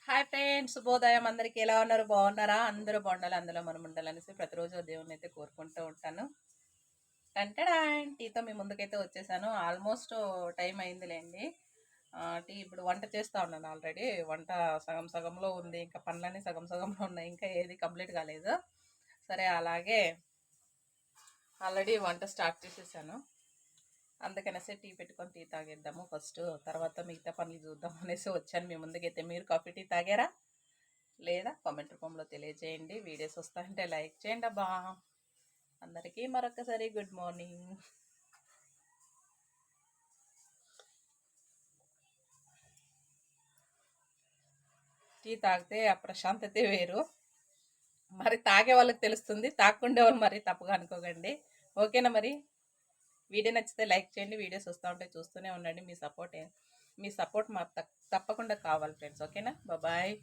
Hi friends, శుభోదయం. అందరికి ఎలా ఉన్నారు? బాగున్నారా? అందరూ బాగుండాలి, అందులో మనం ఉండాలనేసి ప్రతిరోజు దేవుని అయితే కోరుకుంటూ ఉంటాను. టంటడా టీతో మీ ముందుకైతే వచ్చేసాను. Almost time అయిందిలేండి. టీ ఇప్పుడు వంట చేస్తూ ఉన్నాను. ఆల్రెడీ వంట సగం సగంలో ఉంది, ఇంకా పనులన్నీ సగం సగంలో ఉన్నాయి, ఇంకా ఏది కంప్లీట్ కాలేదు. సరే, అలాగే ఆల్రెడీ వంట స్టార్ట్ చేసేసాను. అందుకనేసి టీ పెట్టుకొని టీ తాగేద్దాము ఫస్ట్, తర్వాత మిగతా పనులు చూద్దాం అనేసి వచ్చాను మీ ముందుకైతే. మీరు కాఫీ టీ తాగారా లేదా కామెంట్ రూపంలో తెలియజేయండి. వీడియోస్ వస్తాయంటే లైక్ చేయండి అబ్బా. అందరికీ మరొకసారి గుడ్ మార్నింగ్. టీ తాగితే ఆ ప్రశాంతతే వేరు. మరి తాగే వాళ్ళకి తెలుస్తుంది, తాకుండే వాళ్ళు మరి తప్పుగా అనుకోకండి. ఓకేనా? మరి వీడియో నచ్చితే లైక్ చేయండి. వీడియోస్ వస్తూ ఉంటే చూస్తూనే ఉండండి. మీ సపోర్ట్ మాకు తప్పకుండా కావాలి ఫ్రెండ్స్. ఓకేనా? బాయ్.